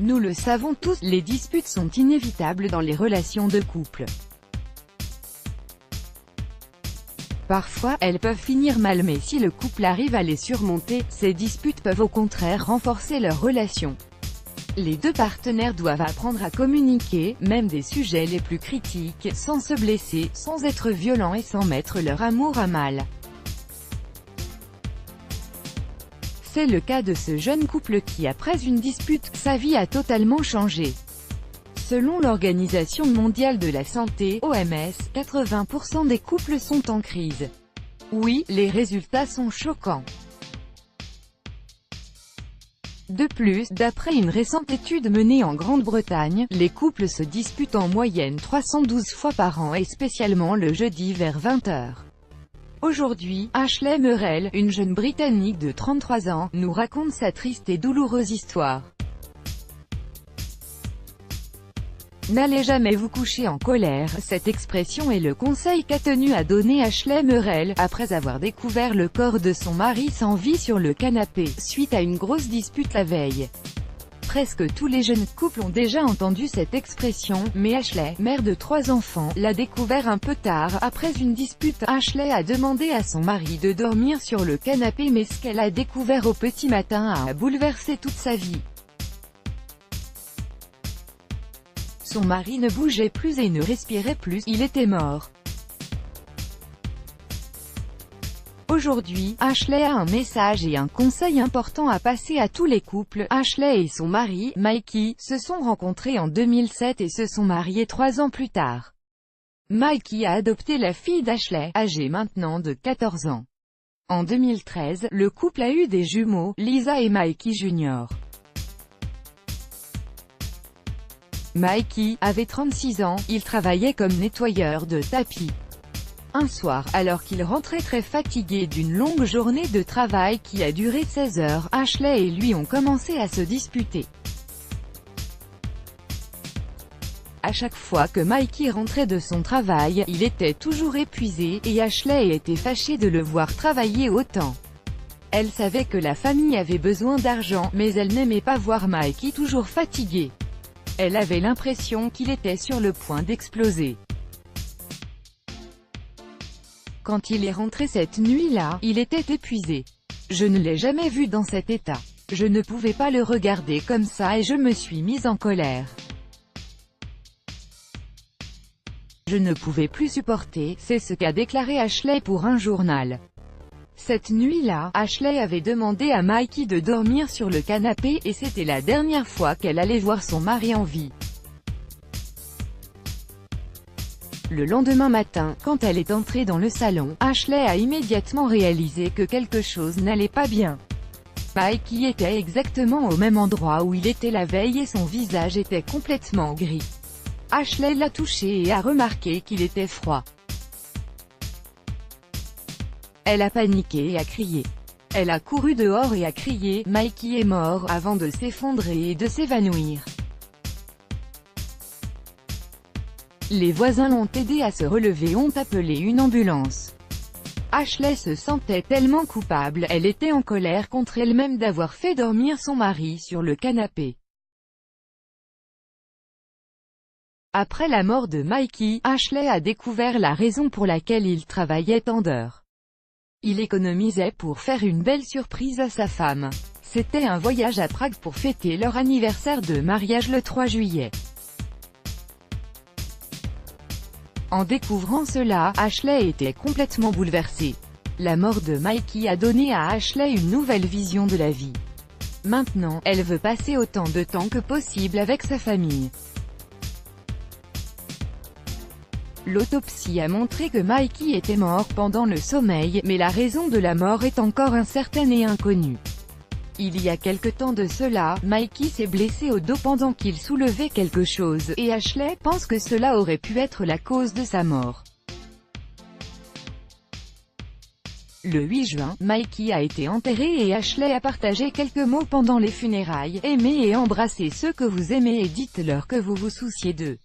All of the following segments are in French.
Nous le savons tous, les disputes sont inévitables dans les relations de couple. Parfois, elles peuvent finir mal, mais si le couple arrive à les surmonter, ces disputes peuvent au contraire renforcer leur relation. Les deux partenaires doivent apprendre à communiquer, même des sujets les plus critiques, sans se blesser, sans être violents et sans mettre leur amour à mal. C'est le cas de ce jeune couple qui, après une dispute, sa vie a totalement changé. Selon l'Organisation mondiale de la santé, OMS, 80% des couples sont en crise. Oui, les résultats sont choquants. De plus, d'après une récente étude menée en Grande-Bretagne, les couples se disputent en moyenne 312 fois par an et spécialement le jeudi vers 20 h. Aujourd'hui, Ashley Merrell, une jeune Britannique de 33 ans, nous raconte sa triste et douloureuse histoire. N'allez jamais vous coucher en colère, cette expression est le conseil qu'a tenu à donner Ashley Merrell, après avoir découvert le corps de son mari sans vie sur le canapé, suite à une grosse dispute la veille. Presque tous les jeunes couples ont déjà entendu cette expression, mais Ashley, mère de 3 enfants, l'a découvert un peu tard. Après une dispute, Ashley a demandé à son mari de dormir sur le canapé, mais ce qu'elle a découvert au petit matin a bouleversé toute sa vie. Son mari ne bougeait plus et ne respirait plus, il était mort. Aujourd'hui, Ashley a un message et un conseil important à passer à tous les couples. Ashley et son mari, Mikey, se sont rencontrés en 2007 et se sont mariés 3 ans plus tard. Mikey a adopté la fille d'Ashley, âgée maintenant de 14 ans. En 2013, le couple a eu des jumeaux, Lisa et Mikey Jr. Mikey avait 36 ans, il travaillait comme nettoyeur de tapis. Un soir, alors qu'il rentrait très fatigué d'une longue journée de travail qui a duré 16 heures, Ashley et lui ont commencé à se disputer. À chaque fois que Mikey rentrait de son travail, il était toujours épuisé, et Ashley était fâchée de le voir travailler autant. Elle savait que la famille avait besoin d'argent, mais elle n'aimait pas voir Mikey toujours fatigué. Elle avait l'impression qu'il était sur le point d'exploser. Quand il est rentré cette nuit-là, il était épuisé. Je ne l'ai jamais vu dans cet état. Je ne pouvais pas le regarder comme ça et je me suis mise en colère. Je ne pouvais plus supporter, c'est ce qu'a déclaré Ashley pour un journal. Cette nuit-là, Ashley avait demandé à Mikey de dormir sur le canapé, et c'était la dernière fois qu'elle allait voir son mari en vie. Le lendemain matin, quand elle est entrée dans le salon, Ashley a immédiatement réalisé que quelque chose n'allait pas bien. Mikey était exactement au même endroit où il était la veille et son visage était complètement gris. Ashley l'a touché et a remarqué qu'il était froid. Elle a paniqué et a crié. Elle a couru dehors et a crié « Mikey est mort » avant de s'effondrer et de s'évanouir. Les voisins l'ont aidé à se relever et ont appelé une ambulance. Ashley se sentait tellement coupable, elle était en colère contre elle-même d'avoir fait dormir son mari sur le canapé. Après la mort de Mikey, Ashley a découvert la raison pour laquelle il travaillait tant d'heures. Il économisait pour faire une belle surprise à sa femme. C'était un voyage à Prague pour fêter leur anniversaire de mariage le 3 juillet. En découvrant cela, Ashley était complètement bouleversée. La mort de Mikey a donné à Ashley une nouvelle vision de la vie. Maintenant, elle veut passer autant de temps que possible avec sa famille. L'autopsie a montré que Mikey était mort pendant le sommeil, mais la raison de la mort est encore incertaine et inconnue. Il y a quelque temps de cela, Mikey s'est blessé au dos pendant qu'il soulevait quelque chose, et Ashley pense que cela aurait pu être la cause de sa mort. Le 8 juin, Mikey a été enterré et Ashley a partagé quelques mots pendant les funérailles. Aimez et embrassez ceux que vous aimez et dites-leur que vous vous souciez d'eux.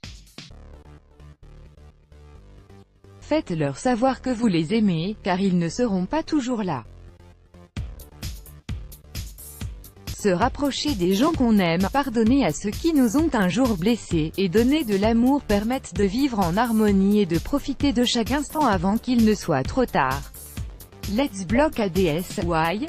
Faites-leur savoir que vous les aimez, car ils ne seront pas toujours là. se rapprocher des gens qu'on aime, pardonner à ceux qui nous ont un jour blessés, et donner de l'amour permettent de vivre en harmonie et de profiter de chaque instant avant qu'il ne soit trop tard. Let's block ADS, why?